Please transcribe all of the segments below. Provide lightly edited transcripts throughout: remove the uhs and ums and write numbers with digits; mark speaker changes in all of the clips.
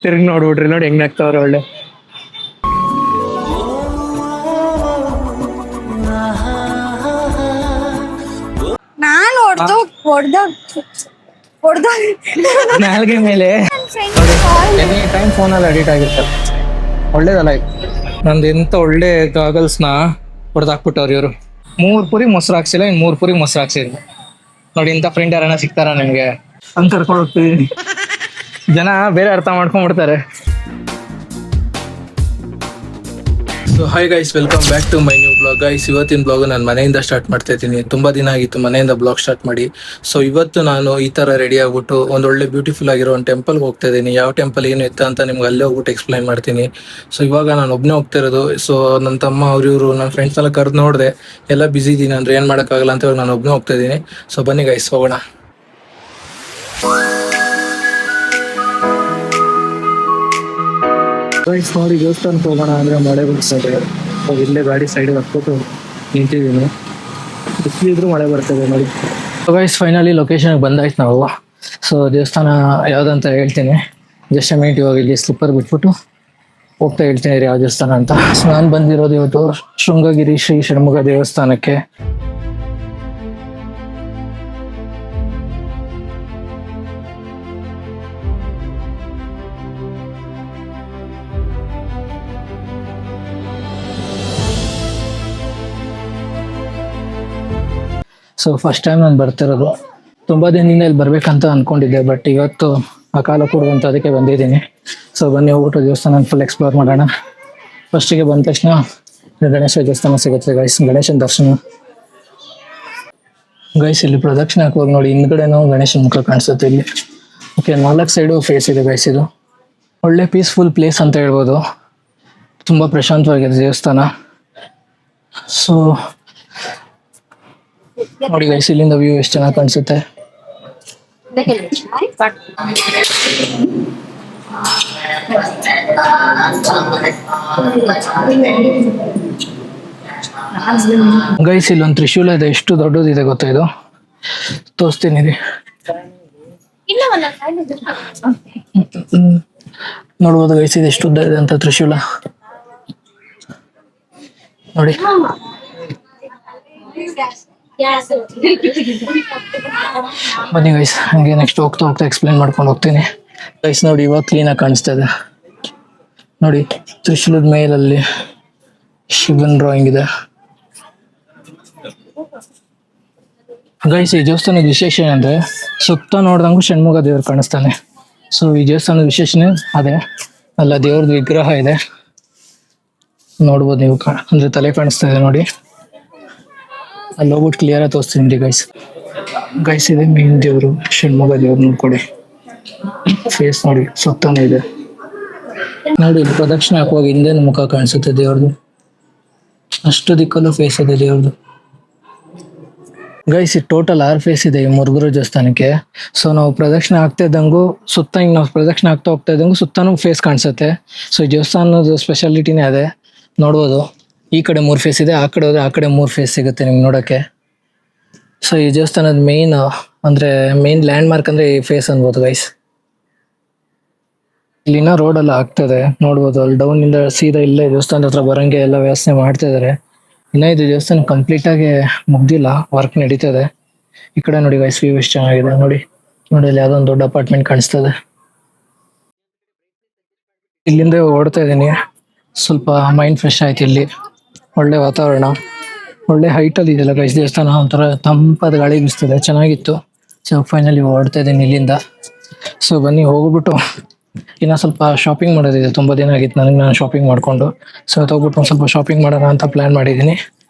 Speaker 1: ತಿರ್ಗಿ ನೋಡ್ಬಿಡ್ರಿ, ನೋಡಿ ಹೆಂಗ್ ಆಗ್ತಾವ್ರೆ ಒಳ್ಳೆ.
Speaker 2: ನಾನ್ ಹೊಡ್ದ
Speaker 1: ನಾಲ್ಗೆ ಮೇಲೆ ಎನಿ ಟೈಮ್ ಫೋನಲ್ಲಿ ಅಡಿಟ್ ಆಗಿರ್ತಾರೆ. ಒಳ್ಳೇದಲ್ಲ ಇದು. ನಂದು ಎಂತ ಒಳ್ಳೆ ಗಾಗಲ್ಸ್ನ ಹೊಡೆದಾಕ್ಬಿಟ್ಟವ್ರು ಇವರು. 3 ಪುರಿ ಮೊಸರು ಹಾಕ್ಸಿಲ್ಲ, ಇನ್ನು 3 ಪುರಿ ಮೊಸರು ಹಾಕ್ಸಿದ್ರು. ನೋಡಿ, ಇಂಥ ಫ್ರೆಂಡ್ ಯಾರನ್ನ ಸಿಗ್ತಾರ ನಿಮ್ಗೆ ಅಂತ ಕರ್ಕೊಂಡು ಹೋಗ್ತಿದೀನಿ. ಜನ ಬೇರೆ ಅರ್ಥ ಮಾಡ್ಕೊಂಡ್ಬಿಡ್ತಾರೆ. So hi guys, welcome back to my new blog. Guys, ಇವತ್ತಿನ ಬ್ಲಾಗ್ ನಾನು ಮನೆಯಿಂದ ಸ್ಟಾರ್ಟ್ ಮಾಡ್ತಾ ಇದ್ದೀನಿ. ತುಂಬಾ ದಿನ ಆಗಿತ್ತು ಮನೆಯಿಂದ ಬ್ಲಾಗ್ ಸ್ಟಾರ್ಟ್ ಮಾಡಿ. ಸೊ ಇವತ್ತು ನಾನು ಈ ತರ ರೆಡಿ ಆಗ್ಬಿಟ್ಟು ಒಂದೊಳ್ಳೆ ಬ್ಯೂಟಿಫುಲ್ ಆಗಿರೋ ಒಂದು ಟೆಂಪಲ್ಗೆ ಹೋಗ್ತಾ ಇದ್ದೀನಿ. ಯಾವ ಟೆಂಪಲ್ ಏನು ಇತ್ತ ಅಂತ ನಿಮ್ಗೆ ಅಲ್ಲೇ ಹೋಗ್ಬಿಟ್ಟು ಎಕ್ಸ್ಪ್ಲೈನ್ ಮಾಡ್ತೀನಿ. ಸೊ ಇವಾಗ ನಾನು ಒಬ್ಬನೇ ಹೋಗ್ತಾ ಇರೋದು. ಸೊ ನನ್ನ ತಮ್ಮ ಇವರು ನನ್ನ ಫ್ರೆಂಡ್ಸ್ ಎಲ್ಲ ಕರೆದು ನೋಡಿದೆ, ಎಲ್ಲ ಬಿಸಿ ಇದ್ದೀನಿ ಅಂದ್ರೆ ಏನು ಮಾಡೋಕ್ಕಾಗಲ್ಲ ಅಂತ ನಾನು ಒಬ್ಬನೇ ಹೋಗ್ತಾ ಇದ್ದೀನಿ. ಸೊ ಬನ್ನಿ ಗೈಸ್, ಹೋಗೋಣ. ಗೈಸ್ ನೋಡಿ, ದೇವಸ್ಥಾನಕ್ಕೆ ಹೋಗೋಣ ಅಂದ್ರೆ ಮಳೆ ಬರ್ತದೆ. ಇಲ್ಲೇ ಗಾಡಿ ಸೈಡ್ ಹಾಕ್ಬಿಟ್ಟು ನಿಂತಿದ್ದೀನಿ. ಬಿಸಿಲಿದ್ರು ಮಳೆ ಬರ್ತದೆ ನೋಡಿ. ಗೈಸ್ ಫೈನಲಿ ಲೊಕೇಶನ್ಗೆ ಬಂದಾಯ್ತು ನಾವು. ಸೊ ದೇವಸ್ಥಾನ ಯಾವ್ದಂತ ಹೇಳ್ತೀನಿ. ಜಸ್ಟ್ ಮಿನಿಟ್, ಇವಾಗ ಇಲ್ಲಿ ಸ್ಲಿಪ್ಪರ್ ಬಿಟ್ಬಿಟ್ಟು ಹೋಗ್ತಾ ಹೇಳ್ತೀನಿ ಯಾವ ದೇವಸ್ಥಾನ ಅಂತ. ಸೊ ನಾನು ಬಂದಿರೋದು ಇವತ್ತು ಶೃಂಗಗಿರಿ ಶ್ರೀ ಷಣ್ಮುಖ ದೇವಸ್ಥಾನಕ್ಕೆ. ಸೊ ಫಸ್ಟ್ ಟೈಮ್ ನಾನು ಬರ್ತಿರೋದು. ತುಂಬ ದಿನದಿಂದ ಇಲ್ಲಿ ಬರ್ಬೇಕಂತ ಅನ್ಕೊಂಡಿದ್ದೆ, ಬಟ್ ಇವತ್ತು ಆ ಕಾಲ ಕೊಡುವಂತ ಅದಕ್ಕೆ ಬಂದಿದ್ದೀನಿ. ಸೊ ಬನ್ನಿ ಹೋಗ್ಬಿಟ್ಟು ದೇವಸ್ಥಾನ ಫುಲ್ ಎಕ್ಸ್ಪ್ಲೋರ್ ಮಾಡೋಣ. ಫಸ್ಟಿಗೆ ಬಂದ ತಕ್ಷಣ ಗಣೇಶ ದೇವಸ್ಥಾನ ಸಿಗುತ್ತೆ ಗೈಸ್, ಗಣೇಶನ ದರ್ಶನ. ಗೈಸ್ ಇಲ್ಲಿ ಪ್ರದಕ್ಷಿಣೆ ಹಾಕುವಾಗ ನೋಡಿ, ಹಿಂದ್ಗಡೆನೂ ಗಣೇಶನ ಮುಖ ಕಾಣಿಸುತ್ತೆ ಇಲ್ಲಿ. ಓಕೆ, 4 ಸೈಡು ಫೇಸ್ ಇದೆ ಗೈಸ್. ಇದು ಒಳ್ಳೆ ಪೀಸ್ಫುಲ್ ಪ್ಲೇಸ್ ಅಂತ ಹೇಳ್ಬೋದು. ತುಂಬ ಪ್ರಶಾಂತವಾಗಿದೆ ದೇವಸ್ಥಾನ. ಸೊ ನೋಡಿ ಗೈಸ್, ಇಲ್ಲಿಂದ ವ್ಯೂ ಎಷ್ಟು ಚೆನ್ನಾಗಿ ಕಾಣಿಸುತ್ತೆ. ಗೈಸ್ ಇಲ್ಲೊಂದು ತ್ರಿಶೂಲ ಇದೆ, ಎಷ್ಟು ದೊಡ್ಡದಿದೆ ಗೊತ್ತಾ ಇದು. ತೋರಿಸ್ತೀನಿ ರೀ. ನೋಡ್ಬೋದು ಗೈಸ್, ಇದು ಎಷ್ಟು ಉದ್ದ ಇದೆ ಅಂತ ತ್ರಿಶೂಲ ನೋಡಿ. ಬನ್ನಿ ಗೈಸ್, ಹಂಗೆ ನೆಕ್ಸ್ಟ್ ಹೋಗ್ತಾ ಹೋಗ್ತಾ ಎಕ್ಸ್ಪ್ಲೇನ್ ಮಾಡ್ಕೊಂಡು ಹೋಗ್ತೀನಿ. ಗೈಸ್ ನೋಡಿ, ಇವಾಗ ಕ್ಲೀನಾಗಿ ಕಾಣಿಸ್ತಾ ಇದೆ ನೋಡಿ. ತ್ರಿಶೂಲದ ಮೇಲಲ್ಲಿ ಶಿವನ್ ಡ್ರಾಯಿಂಗ್ ಇದೆ ಗೈಸ್. ಈ ದೇವಸ್ಥಾನದ ವಿಶೇಷ ಏನಂದ್ರೆ, ಸುತ್ತ ನೋಡ್ದಂಗೂ ಷಣ್ಮುಖ ದೇವ್ರು ಕಾಣಿಸ್ತಾನೆ. ಸೊ ಈ ದೇವಸ್ಥಾನದ ವಿಶೇಷಣೆ ಅದೇ ಅಲ್ಲ, ದೇವ್ರದ್ದು ವಿಗ್ರಹ ಇದೆ ನೋಡ್ಬೋದು ನೀವು. ಅಂದ್ರೆ ತಲೆ ಕಾಣಿಸ್ತಾ ಇದೆ ನೋಡಿ. ಅಲ್ಲಿ ಹೋಗ್ಬಿಟ್ಟು ಕ್ಲಿಯರ್ ಆಗಿ ತೋರಿಸ್ತೀನಿ ಗೈಸ್. ಗೈಸ್ ಇದೆ ಮೇನ್ ದೇವರು, ಷಣ್ಮುಖ ದೇವ್ರು. ನೋಡ್ಕೊಡಿ, ಫೇಸ್ ನೋಡಿ, ಸುತ್ತನೇ ಇದೆ ನೋಡಿ. ಇಲ್ಲಿ ಪ್ರದಕ್ಷಿಣೆ ಹಾಕುವಾಗ ಹಿಂದೇನು ಮುಖ ಕಾಣಿಸುತ್ತೆ ದೇವ್ರದ್ದು. ಅಷ್ಟು ದಿಕ್ಕಲ್ಲೂ ಫೇಸ್ ಇದೆ ದೇವ್ರದ್ದು ಗೈಸ್. ಇದು ಟೋಟಲ್ 6 ಫೇಸ್ ಇದೆ ಈ ಮುರುಘರ ದೇವಸ್ಥಾನಕ್ಕೆ. ಸೊ ನಾವು ಪ್ರದಕ್ಷಿಣೆ ಆಗ್ತಾ ಇದ್ದಂಗೂ ಸುತ್ತ, ಹಿಂಗೆ ನಾವು ಪ್ರದಕ್ಷಿಣೆ ಆಗ್ತಾ ಹೋಗ್ತಾ ಇದ್ದಂಗೂ ಸುತ್ತನೂ ಫೇಸ್ ಕಾಣಿಸುತ್ತೆ. ಸೊ ಈ ದೇವಸ್ಥಾನದ ಸ್ಪೆಷಾಲಿಟಿನೇ ಅದೇ ನೋಡ್ಬೋದು. ಈ ಕಡೆ 3 ಫೇಸ್ ಇದೆ, ಆ ಕಡೆ ಹೋದ್ರೆ ಆ ಕಡೆ 3 ಫೇಸ್ ಸಿಗುತ್ತೆ ನಿಮ್ಗೆ ನೋಡೋಕ್ಕೆ. ಸೊ ಈ ದೇವಸ್ಥಾನದ ಮೇನ್ ಲ್ಯಾಂಡ್ ಮಾರ್ಕ್ ಅಂದ್ರೆ ಈ ಫೇಸ್ ಅನ್ಬೋದು ಗೈಸ್. ಇಲ್ಲಿನ ರೋಡ್ ಎಲ್ಲ ಆಗ್ತದೆ ನೋಡ್ಬೋದು. ಅಲ್ಲಿ ಡೌನ್ ಇಂದ ಸೀದಾ ಇಲ್ಲೇ ದೇವಸ್ಥಾನದ ಹತ್ರ ಬರಂಗೆ ಎಲ್ಲ ವ್ಯವಸ್ಥೆ ಮಾಡ್ತಾ ಇದಾರೆ. ಇನ್ನ ಇದು ದೇವಸ್ಥಾನ ಕಂಪ್ಲೀಟ್ ಆಗಿ ಮುಗ್ದಿಲ್ಲ, ವರ್ಕ್ ನಡೀತದೆ. ಈ ಕಡೆ ನೋಡಿ ಗೈಸ್, ವ್ಯೂ ಎಷ್ಟು ಚೆನ್ನಾಗಿದೆ ನೋಡಿ. ನೋಡಿ ಇಲ್ಲಿ ಯಾವ್ದೋ ಒಂದು ದೊಡ್ಡ ಅಪಾರ್ಟ್ಮೆಂಟ್ ಕಾಣಿಸ್ತದೆ. ಇಲ್ಲಿಂದ ಓಡ್ತಾ ಇದೀನಿ, ಸ್ವಲ್ಪ ಮೈಂಡ್ ಫ್ರೆಶ್ ಆಯ್ತು. ಇಲ್ಲಿ ಒಳ್ಳೆ ವಾತಾವರಣ, ಒಳ್ಳೆ ಹೈಟ್ ಅಲ್ಲಿ ಇದೆಯಲ್ಲ ಗೈಸ್ ದೇವಸ್ಥಾನ. ಒಂಥರ ತಂಪಾದ ಗಾಳಿ ಬೀಸ್ತದೆ, ಚೆನ್ನಾಗಿತ್ತು. ಸೊ ಫೈನಲಿ ಹೊರಡ್ತಾ ಇದ್ದೀನಿ ಇಲ್ಲಿಂದ. ಸೊ ಬನ್ನಿ ಹೋಗ್ಬಿಟ್ಟು ಇನ್ನ ಸ್ವಲ್ಪ ಶಾಪಿಂಗ್ ಮಾಡೋದಿದೆ. ತುಂಬಾ ದಿನ ಆಗಿತ್ತು ನಾನು ಶಾಪಿಂಗ್ ಮಾಡ್ಕೊಂಡು. ಸೊ ಹೋಗ್ಬಿಟ್ಟು ಒಂದು ಸ್ವಲ್ಪ ಶಾಪಿಂಗ್ ಮಾಡೋಣ ಅಂತ ಪ್ಲಾನ್ ಮಾಡಿದ್ದೀನಿ.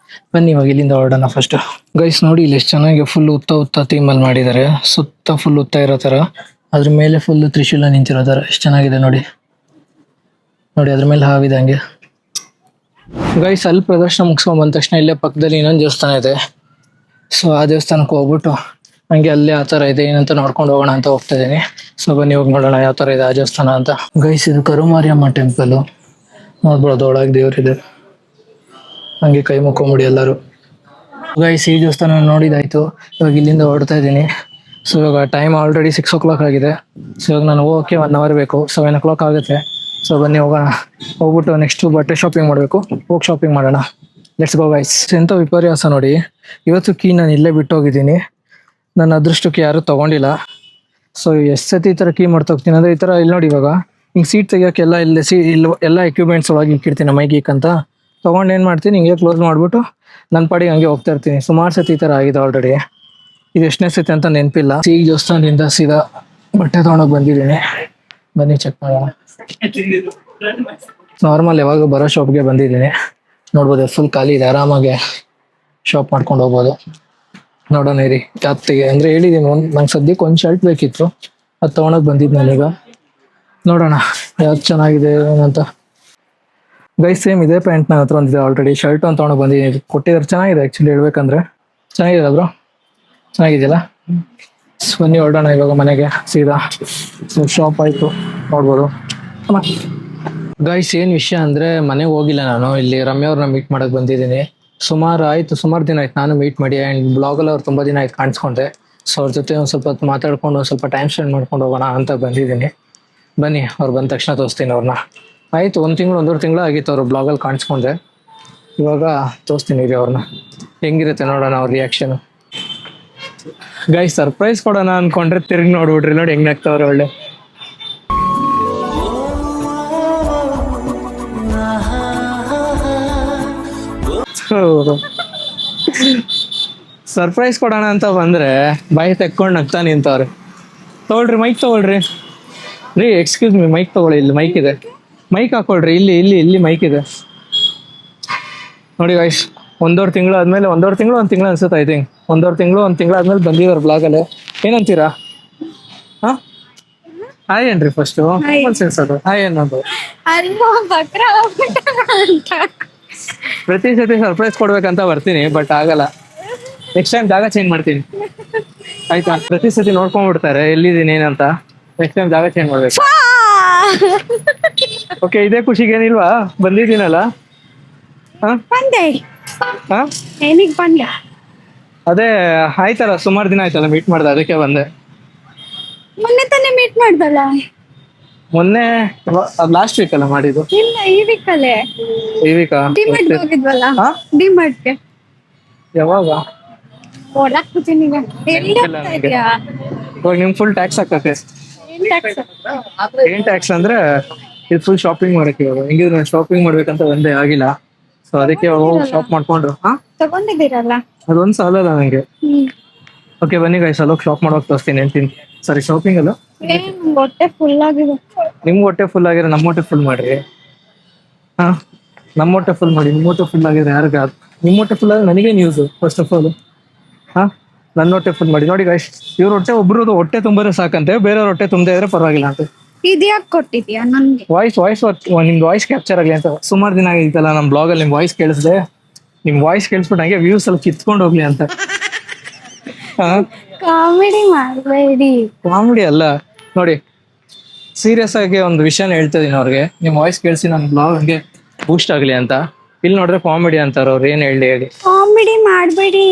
Speaker 1: ಬನ್ನಿ ಇವಾಗ ಇಲ್ಲಿಂದ ಹೊರಡೋಣ ಫಸ್ಟ್. ಗೈಸ್ ನೋಡಿ, ಇಲ್ಲಿ ಎಷ್ಟು ಚೆನ್ನಾಗಿ ಫುಲ್ ಉತ್ತ ಥೀಮಲ್ಲಿ ಮಾಡಿದ್ದಾರೆ. ಸುತ್ತ ಫುಲ್ ಉತ್ತ ಇರೋ ತರ, ಅದ್ರ ಮೇಲೆ ಫುಲ್ ತ್ರಿಶೂಲ ನಿಂತಿರೋ ತರ ಎಷ್ಟು ಚೆನ್ನಾಗಿದೆ ನೋಡಿ. ನೋಡಿ ಅದ್ರ ಮೇಲೆ ಹಾವಿದೆ ಹಂಗೆ. ಗೈಸ್ ಅಲ್ಲಿ ಪ್ರದರ್ಶನ ಮುಗಿಸ್ಕೊಂಡ್ ಬಂದ ತಕ್ಷಣ ಇಲ್ಲೇ ಪಕ್ಕದಲ್ಲಿ ಇನ್ನೊಂದು ದೇವಸ್ಥಾನ ಇದೆ. ಸೊ ಆ ದೇವಸ್ಥಾನಕ್ಕೆ ಹೋಗ್ಬಿಟ್ಟು ಹಂಗೆ ಅಲ್ಲೇ ಆ ಥರ ಇದೆ ಏನಂತ ನೋಡ್ಕೊಂಡು ಹೋಗೋಣ ಅಂತ ಹೋಗ್ತಾ ಇದ್ದೀನಿ. ಸೊ ಬನ್ನಿ ಹೋಗಿ ನೋಡೋಣ ಯಾವ ಥರ ಇದೆ ಆ ದೇವಸ್ಥಾನ ಅಂತ. ಗೈಸ್ ಇದು ಕರುಮಾರಿಯಮ್ಮ ಟೆಂಪಲ್ ನೋಡ್ಬೋದು, ಒಳಗೆ ದೇವ್ರಿದೆ. ಹಂಗೆ ಕೈ ಮುಕ್ಕೊಂಬಿಡಿ ಎಲ್ಲರೂ. ಗೈಸ್ ಈ ದೇವಸ್ಥಾನ ನೋಡಿದಾಯ್ತು. ಇವಾಗ ಇಲ್ಲಿಂದ ಹೊರಡ್ತಾ ಇದ್ದೀನಿ. ಸೊ ಇವಾಗ ಟೈಮ್ ಆಲ್ರೆಡಿ 6 o'clock ಆಗಿದೆ. ಸೊ ಇವಾಗ ನಾನು ಹೋಗೋಕ್ಕೆ 1 hour ಬೇಕು. 7 o'clock ಆಗುತ್ತೆ. ಸೊ ಬನ್ನಿ ಹೋಗೋಣ. ಹೋಗ್ಬಿಟ್ಟು ನೆಕ್ಸ್ಟ್ ಬಟ್ಟೆ ಶಾಪಿಂಗ್ ಮಾಡಬೇಕು. ಹೋಗಿ ಶಾಪಿಂಗ್ ಮಾಡೋಣ. Let's go guys. ಎಂಥ ವಿಪರ್ಯಾಸ ನೋಡಿ, ಇವತ್ತು ಕೀ ನಾನು ಇಲ್ಲೇ ಬಿಟ್ಟು ಹೋಗಿದ್ದೀನಿ. ನನ್ನ ಅದೃಷ್ಟಕ್ಕೆ ಯಾರೂ ತೊಗೊಂಡಿಲ್ಲ. ಸೊ ಎಷ್ಟು ಸತಿ ಈ ಥರ ಕೀ ಮಾಡ್ತೋಗ್ತೀನಿ ಅಂದರೆ, ಈ ಥರ ಇಲ್ಲಿ ನೋಡಿ ಇವಾಗ ಹಿಂಗೆ ಸೀಟ್ ತೆಗಿಯೋಕ್ಕೆಲ್ಲ ಇಲ್ಲಿ ಎಲ್ಲ ಎಕ್ವಿಪ್ಮೆಂಟ್ಸ್ ಒಳಗೆ ಇಕ್ಕಿರ್ತೀನಿ ಮೈಗೀಕ್ ಅಂತ. ತೊಗೊಂಡು ಏನು ಮಾಡ್ತೀನಿ, ಹಿಂಗೆ ಕ್ಲೋಸ್ ಮಾಡಿಬಿಟ್ಟು ನನ್ನ ಪಾಡಿಗೆ ಹಂಗೆ ಹೋಗ್ತಾ ಇರ್ತೀನಿ. ಸುಮಾರು ಸತಿ ಈ ಥರ ಆಗಿದೆ ಆಲ್ರೆಡಿ. ಇದು ಎಷ್ಟನೇ ಸತಿ ಅಂತ ನೆನಪಿಲ್ಲ. ಈಗ ದೇವಸ್ಥಾನದಿಂದ ಸೀದಾ ಬಟ್ಟೆ ತೊಗೊಂಡೋಗಿ ಬಂದಿದ್ದೀನಿ. ಬನ್ನಿ ಚೆಕ್ ಮಾಡೋಣ. ನಾರ್ಮಲ್ ಯಾವಾಗ ಬರೋ ಶಾಪ್ಗೆ ಬಂದಿದ್ದೀನಿ. ನೋಡ್ಬೋದು ಫುಲ್ ಖಾಲಿ ಇದೆ. ಆರಾಮಾಗಿ ಶಾಪ್ ಮಾಡ್ಕೊಂಡು ಹೋಗ್ಬೋದು. ನೋಡೋಣ ಇರಿ ಜಾತಿಗೆ ಅಂದರೆ ಹೇಳಿದ್ದೀನಿ. ನಂಗೆ ಸದ್ಯಕ್ಕೆ ಒಂದು ಶರ್ಟ್ ಬೇಕಿತ್ತು, ಅದು ತೊಗೊಳಕ್ಕೆ ಬಂದಿದ್ದು ನಾನೀಗ. ನೋಡೋಣ ಯಾವ್ದು ಚೆನ್ನಾಗಿದೆ ಏನಂತ. ಗೈಸ್ ಸೇಮ್ ಇದೇ ಪ್ಯಾಂಟ್ ನನ್ನ ಹತ್ರ ಒಂದಿದೆ ಆಲ್ರೆಡಿ. ಶರ್ಟ್ ಒಂದು ತೊಗೊಂಡು ಬಂದಿದ್ದೀನಿ. ಕೊಟ್ಟಿದ್ದಾರೆ, ಚೆನ್ನಾಗಿದೆ ಆ್ಯಕ್ಚುಲಿ ಹೇಳ್ಬೇಕಂದ್ರೆ. ಚೆನ್ನಾಗಿದೆ ಬ್ರೋ, ಚೆನ್ನಾಗಿದೆಯಲ್ಲ. ಬನ್ನಿ ಹೊರಡೋಣ ಇವಾಗ ಮನೆಗೆ ಸೀದಾ. ಸೊ ಶಾಪ್ ಆಯಿತು ನೋಡ್ಬೋದು. ಗೈಸ್ ಏನು ವಿಷಯ ಅಂದರೆ, ಮನೆಗೆ ಹೋಗಿಲ್ಲ ನಾನು. ಇಲ್ಲಿ ರಮ್ಯ ಅವ್ರನ್ನ ಮೀಟ್ ಮಾಡೋಕ್ಕೆ ಬಂದಿದ್ದೀನಿ. ಸುಮಾರು ದಿನ ಆಯ್ತು ನಾನು ಮೀಟ್ ಮಾಡಿ. ಆ್ಯಂಡ್ ಬ್ಲಾಗಲ್ಲಿ ಅವ್ರು ತುಂಬ ದಿನ ಆಯ್ತು ಕಾಣಿಸ್ಕೊಂಡೆ. ಸೊ ಅವ್ರ ಜೊತೆ ಒಂದು ಸ್ವಲ್ಪ ಹೊತ್ತು ಮಾತಾಡ್ಕೊಂಡು ಒಂದು ಸ್ವಲ್ಪ ಟೈಮ್ ಸ್ಪೆಂಡ್ ಮಾಡ್ಕೊಂಡು ಹೋಗೋಣ ಅಂತ ಬಂದಿದ್ದೀನಿ. ಬನ್ನಿ, ಅವ್ರು ಬಂದ ತಕ್ಷಣ ತೋರಿಸ್ತೀನಿ ಅವ್ರನ್ನ. ಆಯಿತು, 1-1.5 ತಿಂಗಳು ಆಗಿತ್ತು ಅವರು ಬ್ಲಾಗಲ್ಲಿ ಕಾಣಿಸ್ಕೊಂಡೆ. ಇವಾಗ ತೋರಿಸ್ತೀನಿ ರೀ ಅವ್ರನ್ನ. ಹೆಂಗಿರುತ್ತೆ ನೋಡೋಣ ಅವ್ರ ರಿಯಾಕ್ಷನು. ಗೈಸ್ ಸರ್ಪ್ರೈಸ್ ಕೊಡೋಣ ಅಂದ್ಕೊಂಡ್ರೆ ತಿರುಗಿ ನೋಡ್ಬಿಡ್ರಿ. ನೋಡಿ ಹೆಂಗೆ ಆಗ್ತಾವ್ರೆ ಒಳ್ಳೆ. ಸರ್ಪ್ರೈಸ್ ಕೊಡೋಣ ಅಂತ ಬಂದ್ರೆ ಬಾಯಿ ತೆಕ್ಕೊಂಡು ನಗ್ತಾ ನಿಂತವ್ರೆ. ತಗೊಳ್ರಿ ಮೈಕ್ ತಗೊಳ್ರಿ ರೀ. ಎಕ್ಸ್ಕ್ಯೂಸ್ ಮಿ, ಮೈಕ್ ತಗೊಳ್ಳಿ. ಇಲ್ಲಿ ಮೈಕ್ ಇದೆ, ಮೈಕ್ ಹಾಕೊಳ್ರಿ. ಇಲ್ಲಿ ಮೈಕ್ ಇದೆ ನೋಡಿ ಗೈಸ್. 1.5 ತಿಂಗಳು ಆದ್ಮೇಲೆ, 1 ತಿಂಗಳು ಅನ್ಸುತ್ತೆ ಐ ಥಿಂಕ್. 1 ತಿಂಗಳು ಆದ್ಮೇಲೆ ಬಂದಿದ್ದಾರೆ ಬ್ಲಾಗಲ್ಲಿ. ಏನಂತೀರಾ? ಹಾ ಹಾಯ್ ಏನ್ರಿ ಫಸ್ಟು ಅದು ಹಾಯ್ ಅನ್ನೋದು. ಪ್ರತಿ ಸತಿ ಸರ್ಪ್ರೈಸ್ ಕೊಡ್ಬೇಕಂತ ಬರ್ತೀನಿ, ಬಟ್ ಆಗಲ್ಲ. ನೆಕ್ಸ್ಟ್ ಟೈಮ್ ಜಾಗ ಚೇಂಜ್ ಮಾಡ್ತೀನಿ ಆಯ್ತಾ? ಪ್ರತಿ ಸತಿ ನೋಡ್ಕೊಂಡ್ಬಿಡ್ತಾರೆ ಎಲ್ಲಿದ್ದೀನಿ ಏನಂತ. ನೆಕ್ಸ್ಟ್ ಟೈಮ್ ಜಾಗ ಚೇಂಜ್ ಮಾಡ್ಬೇಕು. ಓಕೆ, ಇದೇ ಖುಷಿಗೆ ಏನಿಲ್ವಾ? ಬಂದಿದ್ದೀನಲ್ಲ. ಅದೇ ಆಯ್ತಲ್ಲ, ಸುಮಾರು ದಿನ ಆಯ್ತಲ್ಲ ಮೀಟ್ ಮಾಡ್ದೆ, ಅದಕ್ಕೆ ಬಂದೆ.
Speaker 2: ಮೊನ್ನೆ ತಾನೇ ಮೀಟ್ ಮಾಡ್ದಲ್ಲ.
Speaker 1: ಮೊನ್ನೆ ಅದು ಲಾಸ್ಟ್ ವೀಕ್ ಅಲ್ಲ ಮಾಡಿದ್ದು.
Speaker 2: ಇಲ್ಲ, ಈ ವೀಕಲ್ಲೇ.
Speaker 1: ಈ ವೀಕಾ?
Speaker 2: ಡಿಮಾರ್ಟ್ ಹೋಗಿದ್ವಲ್ಲ. ಡಿಮಾರ್ಟ್ಗೆ
Speaker 1: ಯಾವಾಗ?
Speaker 2: ಓಡಾಕ್ ಕೂತೀನಿ ಈಗ. ಎಲ್ಲಿ ಹೋಗ್ತಾ ಇದೀಯಾ?
Speaker 1: ಇವಾಗ ನಿಮ್ಗೆ ಫುಲ್ ಟ್ಯಾಕ್ಸ್ ಹಾಕಕ್ಕೆ.
Speaker 2: ಏನ್ ಟ್ಯಾಕ್ಸ್?
Speaker 1: ಏನ್ ಟ್ಯಾಕ್ಸ್ ಅಂದ್ರೆ ಇದು ಫುಲ್ ಶಾಪಿಂಗ್ ಮಾಡಕ್ಕೆ. ಇವಾಗ ಹೆಂಗಿದ್ರು ನಾನು ಶಾಪಿಂಗ್ ಮಾಡ್ಬೇಕಂತ ಒಂದೇ ಆಗಿಲ್ಲ. ಸೊ ಅದಕ್ಕೆ ಹೋಗಿ ಶಾಪ್ ಮಾಡ್ಕೊಂಡು.
Speaker 2: ತಗೊಂಡಿದ್ದೀರಲ್ಲ,
Speaker 1: ಅದೊಂದು ಸಾಲಲ್ಲ ನಂಗೆ. ಓಕೆ ಬನ್ನಿ ಗೈಸ್, ಅಲ್ಲೋಗಿ ಶಾಪ್ ಮಾಡೋಕೆ ತೋರಿಸ್ತೀನಿ. ಅಂತೀನಿ ಸರಿ, ಶಾಪಿಂಗ್ ಅಲ್ಲ.
Speaker 2: ಏನ್ ಹೊಟ್ಟೆ ಫುಲ್ ಆಗಿದೆ.
Speaker 1: ನಿಮ್ಗೆ ಹೊಟ್ಟೆ ಫುಲ್ ಆಗಿರೋ ನಮ್ಮ ಹೊಟ್ಟೆ ಫುಲ್ ಮಾಡ್ರಿ. ಹಾ, ನಮ್ಮ ಹೊಟ್ಟೆ ಫುಲ್ ಮಾಡಿ. ನಿಮ್ಮ ಹೊಟ್ಟೆ ಫುಲ್ ಆಗಿದ್ರೆ ಯಾರಿಗ? ನಿಮ್ಮ ಹೊಟ್ಟೆ ಫುಲ್ ಆದ್ರೆ ನನಗೆ ನ್ಯೂಸ್ ಫಸ್ಟ್ ಆಫ್ ಆಲ್. ಹಾ, ನನ್ನ ಹೊಟ್ಟೆ ಫುಲ್ ಮಾಡಿ. ನೋಡಿ ಗೈಸ್, ಇವ್ರ ಹೊಟ್ಟೆ ಒಬ್ರದ್ದು ಹೊಟ್ಟೆ ತುಂಬಿದ್ರೆ ಸಾಕಂತೆ, ಬೇರೆಯವ್ರ ಹೊಟ್ಟೆ ತುಂಬದೇ ಇದ್ರೆ ಪರವಾಗಿಲ್ಲ ಅಂತ.
Speaker 2: ಇದ್ಯಾಕ್ ಕೊಟ್ಟಿದ್ಯಾ ನನ್ಗೆ?
Speaker 1: ವಾಯ್ಸ್ ನಿಮ್ದು ವಾಯ್ಸ್ ಕ್ಯಾಪ್ಚರ್ ಆಗಲಿ ಅಂತ. ಸುಮಾರು ದಿನ ಆಗಿತ್ತಲ್ಲ ನಮ್ಮ ಬ್ಲಾಗಲ್ಲಿ ನಿಮ್ ವಾಯ್ಸ್ ಕೇಳಿಸ್ದೆ. ನಿಮ್ ವಾಯ್ಸ್ ಕೇಳಿಸ್ಬಿಟ್ಟು ಹಂಗೆ ವ್ಯೂಸ್ ಎಲ್ಲ ಕಿತ್ಕೊಂಡು ಹೋಗ್ಲಿ ಅಂತ.
Speaker 2: ಕಾಮಿಡಿ ಮಾಡಬೇಡಿ.
Speaker 1: ಕಾಮಿಡಿ ಅಲ್ಲ ನೋಡಿ, ಸೀರಿಯಸ್ ಆಗಿ ಒಂದು ವಿಷಯನ ಹೇಳ್ತಾ ಇದೀನಿ ಅವ್ರಿಗೆ. ನಿಮ್ ವಾಯ್ಸ್ ಕೇಳಿಸಿ ನನ್ನ ಬ್ಲಾಗ್ ಹಂಗೆ ಬೂಸ್ಟ್ ಆಗ್ಲಿ ಅಂತ. ಇಲ್ಲಿ ನೋಡಿದ್ರೆ ಕಾಮಿಡಿ ಅಂತಾರ ಅವ್ರು. ಏನ್ ಹೇಳಿ
Speaker 2: ಕಾಮಿಡಿ ಮಾಡಬೇಡಿ.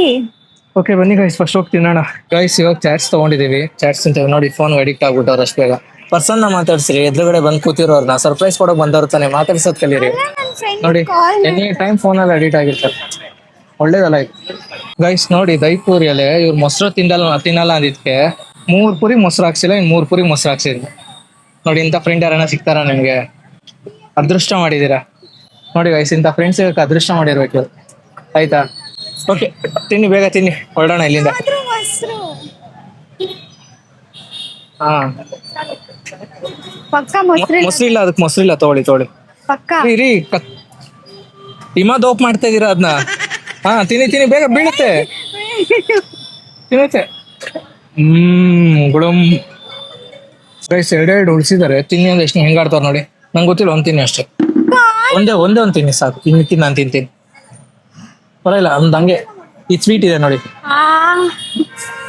Speaker 1: ಓಕೆ ಬನ್ನಿ ಗೈಸ್, ಫಸ್ಟ್ ಹೋಗಿ ತಿನ್ನೋಣ. ಗೈಸ್ ಇವಾಗ ಚಾಟ್ಸ್ ತಗೊಂಡಿದೀವಿ. ಚಾಟ್ಸ್ ತಿಂತೇವೆ ನೋಡಿ. ಫೋನ್ ಅಡಿಕ್ಟ್ ಆಗ್ಬಿಟ್ಟವ್ರು ಅಷ್ಟು ಬೇಗ. ಪರ್ಸನ್ ಮಾತಾಡ್ಸ್ರಿ. ಎದುರುಗಡೆ ಬಂದು ಕೂತಿರೋರ್ನ ಸರ್ಪ್ರೈಸ್ ಕೊಡೋಕೆ ಬಂದವ್ರು ತಾನೆ, ಮಾತಾಡ್ಸೋದ್ ಕಲೀರಿ. ನೋಡಿ ಎನಿ ಟೈಮ್ ಫೋನಲ್ಲಿ ಅಡಿಕ್ಟ್ ಆಗಿರ್ತಾರೆ. ಒಳ್ಳೇದಲ್ಲ ಇದು ಗೈಸ್. ನೋಡಿ ದೈಪೂರಿಯಲ್ಲೇ ಇವ್ರು ಮೊಸರು ತಿನ್ನಲ್ಲ ಅಂದಿದ್ಕೆ 3 ಪುರಿ ಮೊಸರು ಹಾಕ್ಸಿಲ್ಲ, ಇನ್ನು 3 ಪುರಿ ಮೊಸರು ಹಾಕ್ಸಿದ್ರು. ನೋಡಿ, ಇಂಥ ಫ್ರೆಂಡ್ ಯಾರನ್ನ ಸಿಗ್ತಾರ ನಿಮ್ಗೆ? ಅದೃಷ್ಟ ಮಾಡಿದೀರಾ ನೋಡಿ ಗೈಸ್. ಇಂಥ ಫ್ರೆಂಡ್ಸ್ ಅದೃಷ್ಟ ಮಾಡಿರ್ಬೇಕು ಆಯ್ತಾ? ಓಕೆ ತಿನ್ನಿ, ಬೇಗ ತಿನ್ನಿ, ಹೊರಡೋಣ ಇಲ್ಲಿಂದ. ಹಾ,
Speaker 2: ಪಕ್ಕ ಮೊಸರು
Speaker 1: ಮೊಸರಿಲ್ಲ, ಅದಕ್ಕೆ ಮೊಸರಿಲ್ಲ. ತಗೊಳ್ಳಿ
Speaker 2: ಪಕ್ಕ.
Speaker 1: ರೀ ಹಿಮ ದೋಪ್ ಮಾಡ್ತಾ ಇದೀರಾ ಅದನ್ನ. ಹಾ, ತಿನ್ನಿ ಬೇಗ, ಬೀಳುತ್ತೆ, ತಿನ್ನುತ್ತೆ. ಗುಳಂ ಗೈಸ್, 2 ಉಳಿಸಿದ್ದಾರೆ. ತಿನ್ನಿ ಅಂದ್ರೆ ಎಷ್ಟು ಹೆಂಗಾಡ್ತಾರ ನೋಡಿ. ನಂಗೆ ಗೊತ್ತಿಲ್ಲ, ಒಂದು ತಿನ್ನಿ ಅಷ್ಟೇ. ಒಂದೇ ಒಂದು ತಿನ್ನಿ ಸಾಕು. ಇನ್ನು ನಾನು ತಿಂತೀನಿ, ಪರವಾಗಿಲ್ಲ. ನಮ್ದು ಹಂಗೆ. ಈ ಸ್ವೀಟ್ ಇದೆ ನೋಡಿ,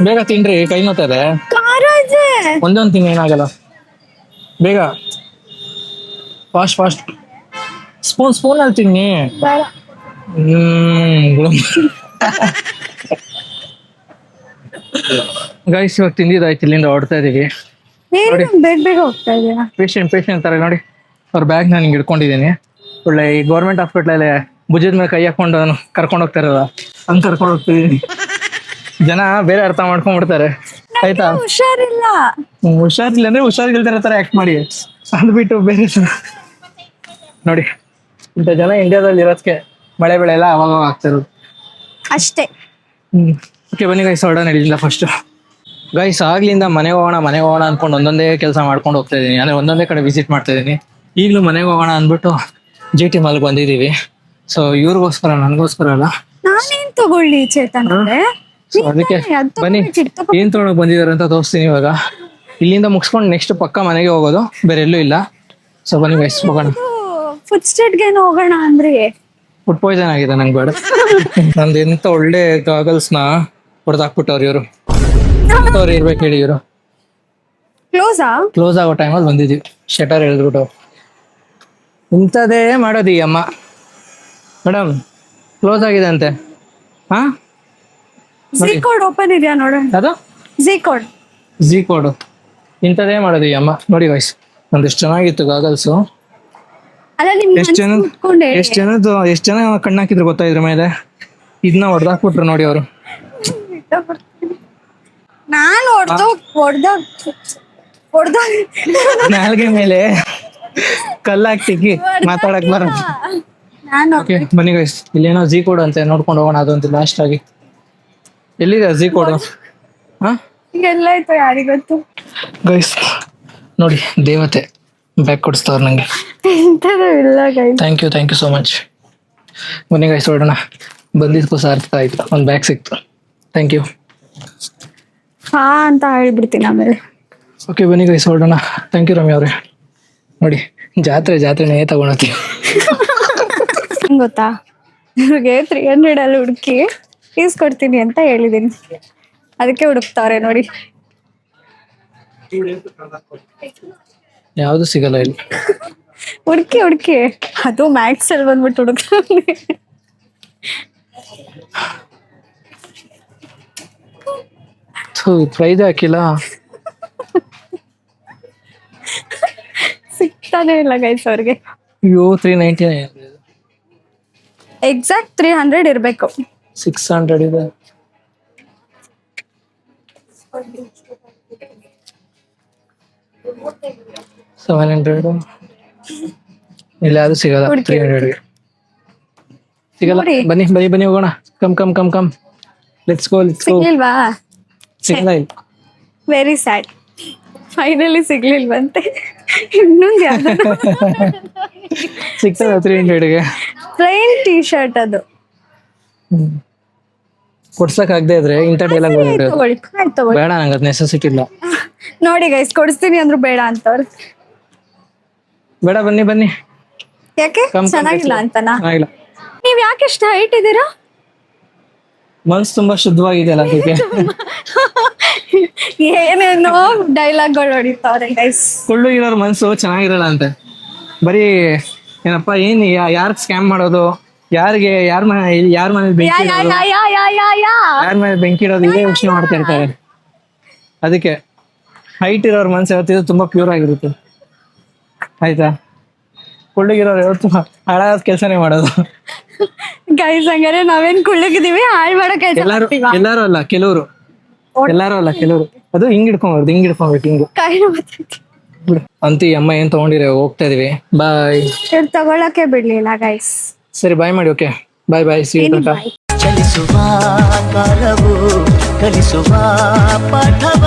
Speaker 1: ಬೇಗ ತಿನ್ರಿ, ಕೈ ನೋತದೆ. ಒಂದೇ ತಿನ್ನಿ, ಏನಾಗಲ್ಲ. ಬೇಗ ಫಾಸ್ಟ್ ಸ್ಪೂನ್ ಅಲ್ಲಿ ತಿನ್ನಿ. ಗೈಸ್ ಇವಾಗ ತಿಂದಿದ್ದಾಯ್ತು, ಇಲ್ಲಿಂದ ಹೊಡ್ತಾ ಇದೀವಿ.
Speaker 2: ಬೇಗ ಬೇಗ ಹೋಗ್ತಾ ಇದೀರಾ.
Speaker 1: ಪೇಷಂಟ್ ತರ ನೋಡಿ, ಅವ್ರ ಬ್ಯಾಗ್ ನಾನು ಹಿಂಗೆ ಹಿಡ್ಕೊಂಡಿದ್ದೀನಿ. ಒಳ್ಳೆ ಈ ಗೌರ್ಮೆಂಟ್ ಹಾಸ್ಪಿಟ್ಲಲ್ಲಿ ಭುಜದ ಮೇಲೆ ಕೈ ಹಾಕೊಂಡು ಕರ್ಕೊಂಡು ಹೋಗ್ತಾರಲ್ಲ, ಹಂಗೆ ಕರ್ಕೊಂಡು ಹೋಗ್ತಿದೀನಿ. ಜನ ಬೇರೆ ಅರ್ಥ ಮಾಡ್ಕೊಂಡ್ಬಿಡ್ತಾರೆ. ಆಯ್ತಾ,
Speaker 2: ಹುಷಾರಿಲ್ಲ.
Speaker 1: ಹುಷಾರಿಲ್ಲ ಅಂದ್ರೆ ಹುಷಾರಿಲ್ದಿರೋ ತರ ಆಕ್ಟ್ ಮಾಡಿ, ಅದು ಬಿಟ್ಟು ಬೇರೆ ನೋಡಿ. ಇಂಥ ಜನ ಇಂಡಿಯಾದಲ್ಲಿ ಇರೋದಕ್ಕೆ ಮಳೆ ಬೆಳೆ ಎಲ್ಲ ಅವಾಗ ಆಗ್ತಿರೋದು
Speaker 2: ಅಷ್ಟೇ.
Speaker 1: ಓಕೆ ಬನ್ನಿ ಗೈಸ್, ಹೊರಡೋಣ ಇಲ್ಲಿಂದ. ಫಸ್ಟ್ ಗೈಸ್ ಆಗ್ಲಿಂದ ಮನೆಗೆ ಹೋಗೋಣ ಅನ್ಕೊಂಡು ಒಂದೊಂದೇ ಕೆಲಸ ಮಾಡ್ಕೊಂಡು ಹೋಗ್ತಾ ಇದೀನಿ, ಅಂದ್ರೆ ಒಂದೊಂದೇ ಕಡೆ ವಿಸಿಟ್ ಮಾಡ್ತಾ ಇದೀನಿ. ಈಗಲೂ ಮನೆಗೆ ಹೋಗೋಣ ಅಂದ್ಬಿಟ್ಟು GT ಮಾಲ್ಗೆ ಬಂದಿದ್ದೀವಿ. ಸೊ ಇವ್ರಿಗೋಸ್ಕರ, ನನಗೋಸ್ಕರ ಅಲ್ಲ.
Speaker 2: ನಾನೇನ್ ತಗೊಳ್ಳಿ ಚೇತನ್ ಅವ್ರೆ?
Speaker 1: ಸೊ ಅದಕ್ಕೆ ಬನ್ನಿ ಏನ್ ತೊಗೊಂಡೋಗಿ ಬಂದಿದ್ದಾರೆ ಅಂತ ತೋರಿಸ್ತೀನಿ ಇವಾಗ. ಇಲ್ಲಿಂದ ಮುಗಿಸ್ಕೊಂಡು ನೆಕ್ಸ್ಟ್ ಪಕ್ಕ ಮನೆಗೆ ಹೋಗೋದು, ಬೇರೆ ಎಲ್ಲೂ ಇಲ್ಲ. ಸೊ ಬನ್ನಿ ಗೈಸ್ ಹೋಗೋಣ.
Speaker 2: ಫುಡ್ ಸ್ಟೇಟ್ಗೆ ಹೋಗೋಣ ಅಂದ್ರೆ
Speaker 1: ಫುಡ್ ಪಾಯ್ಸನ್ ಆಗಿದೆ ನಂಗೆ, ಬೇಡ. ನಂದು ಎಂತ ಒಳ್ಳೆ ಗಾಗಲ್ಸ್ನ ಹೊಡೆದಾಕ್ಬಿಟ್ಟವ್ರು ಇವರು. ಅವ್ರು ಇರ್ಬೇಕು ಹೇಳಿ, ಇವರು ಕ್ಲೋಸ್ ಆಗೋ ಟೈಮಲ್ಲಿ ಬಂದಿದ್ದೀವಿ, ಶಟರ್ ಎಳೆದ್ಬಿಟ್ಟು. ಇಂಥದೇ ಮಾಡೋದು ಈ ಅಮ್ಮ. ಮೇಡಮ್ ಕ್ಲೋಸ್ ಆಗಿದೆ ಅಂತೆ. ಹಾ,
Speaker 2: ಝೀ ಕೋಡ್ ಓಪನ್ ಇದೆಯಾ ನೋಡೋಣ.
Speaker 1: ಅದು ಜಿ ಕೋಡು. ಇಂಥದೇ ಮಾಡೋದು ಈ ಅಮ್ಮ. ನೋಡಿ ವಯಸ್ಸು ನಂದು ಎಷ್ಟು ಚೆನ್ನಾಗಿತ್ತು ಗಾಗಲ್ಸು.
Speaker 2: ಅಲ್ಲ ನಿಮ್ಗೆ
Speaker 1: ಎಷ್ಟು ಜನ ಕಣ್ಣಾಕಿದ್ರು ಗೊತ್ತಾ ಇದ್ರ ಮೇಲೆ. ಇದನ್ನ ಹೊಡೆದಾಕ್ಬಿಟ್ರು ನೋಡಿ ಅವರು.
Speaker 2: ನಾನು ಹೊಡ್ದ
Speaker 1: ನಾಲ್ಗೆ ಮೇಲೆ ಕಲ್ಲಾಕ್ತಿಕ್ಕಿ ಮಾತಾಡಕ್ ಬರ.
Speaker 2: ನಾನು
Speaker 1: ಓಕೆ ಬನ್ನಿ ಗೈಸ್, ಇಲ್ಲೇನೋ ಜಿ ಕೋಡ್ ಅಂತೆ, ನೋಡ್ಕೊಂಡು ಹೋಗೋಣ. ಅದಂತ ಲಾಸ್ಟ್ ಆಗಿ ಎಲ್ಲಿದೆ ಜಿ ಕೋಡು? ಹಾ,
Speaker 2: ಎಲ್ಲ ಆಯ್ತು ಯಾರಿಗೊತ್ತು.
Speaker 1: ಗೈಸ್ ನೋಡಿ, ದೇವತೆ ಬ್ಯಾಗ್ ಕೊಡಿಸ್ತವ್ರು ನಂಗೆ.
Speaker 2: ಇಲ್ಲ guys,
Speaker 1: thank you so much. ಬನ್ನಿ ಗೈಸ್ ಹೊರಡೋಣ. ಬಂದಿದ್ದಕ್ಕೂ ಸಾರ್ಥಕ ಆಯ್ತು, ಒಂದು ಬ್ಯಾಗ್ ಸಿಕ್ತು. Thank you.
Speaker 2: ಹಾ ಅಂತ ಹೇಳ್ಬಿಡ್ತೀನಿ ಆಮೇಲೆ.
Speaker 1: ಓಕೆ ಬನ್ನಿ ಗೈಸ್ ಹೊರಡೋಣ. ಥ್ಯಾಂಕ್ ಯು ರಮ್ಯ ಅವ್ರೆ. ನೋಡಿ ಜಾತ್ರೆನೇ ತಗೊಳತ್ತೀವಿ.
Speaker 2: ಗೊತ್ತಾ, ಇವ್ರಿಗೆ 300 ಅಲ್ಲಿ ಹುಡುಕಿ ಕೊಡ್ತೀನಿ ಅಂತ ಹೇಳಿದೀನಿ, ಅದಕ್ಕೆ ಹುಡುಕ್ತಾವ್ರೆ ನೋಡಿ.
Speaker 1: ಯಾವ್ದು ಸಿಗಲ್ಲ ಇಲ್ಲಿ.
Speaker 2: ಹುಡುಕಿ ಅದು ಮ್ಯಾಕ್ಸ್ ಅಲ್ಲಿ ಬಂದ್ಬಿಟ್ಟು ಹುಡುಕ್ತಾರೆ.
Speaker 1: ಪ್ರೈಸ್ ಹಾಕಿಲ್ಲ,
Speaker 2: ಸಿಗ್ತಾನೆ ಇಲ್ಲ ಗೈಸ್ ಅವ್ರಿಗೆ.
Speaker 1: ಅಯ್ಯೋ 399.
Speaker 2: ಎಕ್ಸಾಕ್ಟ್ 300 ಇರ್ಬೇಕು.
Speaker 1: 600 ಇದೆ. 700 ಇಲ್ಲ, ಅದು ಸಿಗಲ್ಲ. 300 ಸಿಗಲ್ಲ. ಬನ್ನಿ ಹೋಗೋಣ. Come let's go.
Speaker 2: ಸಿಗ್ಲಿಲ್ವಾ?
Speaker 1: ಸಿಗಲ್ಲ ಇಲ್ಲ.
Speaker 2: Very sad. ಫೈನಲಿ ಸಿಗ್ಲಿಲ್ವಂತೆ. ಇನ್ನೊಂದು ಯಾವ್ದು
Speaker 1: ಸಿಗ್ತದೆ 300ಗೆ.
Speaker 2: ಪ್ಲೈನ್ ಟೀ ಶರ್ಟ್ ಅದು.
Speaker 1: ಕೊಡ್ಸಕ್ ಆಗದೆ ಇದ್ರೆ ಇಂಥ ಡೈಲಾಗ್
Speaker 2: ತಗೊಳ್ಳಿ.
Speaker 1: ಬೇಡ, ನಂಗೆ ಅದು ನೆಸೆಸಿಟಿ ಇಲ್ಲ.
Speaker 2: ನೋಡಿ ಗೈಸ್, ಕೊಡಿಸ್ತೀನಿ ಅಂದ್ರು ಬೇಡ ಅಂತವ್ರು.
Speaker 1: ಬೇಡ, ಬನ್ನಿ.
Speaker 2: ಯಾಕೆ? ಚೆನ್ನಾಗಿಲ್ಲ ಅಂತನಾ?
Speaker 1: ಚೆನ್ನಾಗಿಲ್ಲ.
Speaker 2: ನೀವ್ ಯಾಕೆ ಇಷ್ಟ ಹೈಟ್ ಇದ್ದೀರಾ?
Speaker 1: ಮನ್ಸು ತುಂಬಾ ಶುದ್ಧವಾಗಿದೆಯಲ್ಲ ಅದಕ್ಕೆ.
Speaker 2: ಏನೇನೋ ಡೈಲಾಗ್ಗಳು ಹೊಡಿತಾವ್ರೆ ಗೈಸ್.
Speaker 1: ಕುಳ್ಳು ಇರೋರ್ ಮನ್ಸು ಚೆನ್ನಾಗಿರಲ್ಲ ಅಂತೆ. ಬರೀ ಏನಪ್ಪ, ಏನ್ ಯಾರ್ ಸ್ಕ್ಯಾಮ್ ಮಾಡೋದು, ಯಾರ ಮನೇಲಿ ಬೆಂಕಿ ಇಡೋದು ಇದೇ ಯೋಚನೆ ಮಾಡ್ತಾ ಇರ್ತಾರೆ. ಅದಕ್ಕೆ ಹೈಟ್ ಇರೋರ್ ಮನ್ಸು ಯಾವತ್ತಿದ್ರು ತುಂಬಾ ಪ್ಯೂರ್ ಆಗಿರುತ್ತೆ. ಆಯ್ತಾ, ಕುಳ್ಳಿಗಿರೋರು ಯಾವತ್ತು ಹಾಳಾದ ಕೆಲ್ಸನೇ ಮಾಡೋದು.
Speaker 2: ಗೈಸ್ ಹಂಗಾರೆ ನಾವೇನ್ ಕುಳ್ಳಗಿದೀವಿ, ಹಾಳ್ ಮಾಡೋ ಕೆಲ್ಸ ಮಾಡ್ತೀವ?
Speaker 1: ಎಲ್ಲಾರು ಅಲ್ಲ, ಕೆಲವರು. ಅದು ಹಿಂಗ್ ಹಿಡ್ಕೊಬೇಕು ಹಿಂಗು. ಅಂತ ಈ ಅಮ್ಮ ಏನ್ ತಗೊಂಡಿರ, ಹೋಗ್ತಾ ಇದೀವಿ. ಬಾಯ್.
Speaker 2: ತಗೊಳಕ್ಕೆ ಬಿಡ್ಲಿಲ್ಲ ಗೈಸ್.
Speaker 1: ಸರಿ ಬಾಯ್ ಮಾಡಿ. Okay bye. See you.
Speaker 3: ಚಲಿಸುವ ಕಾಲವು ಕಲಿಸುವ ಪಾಠವ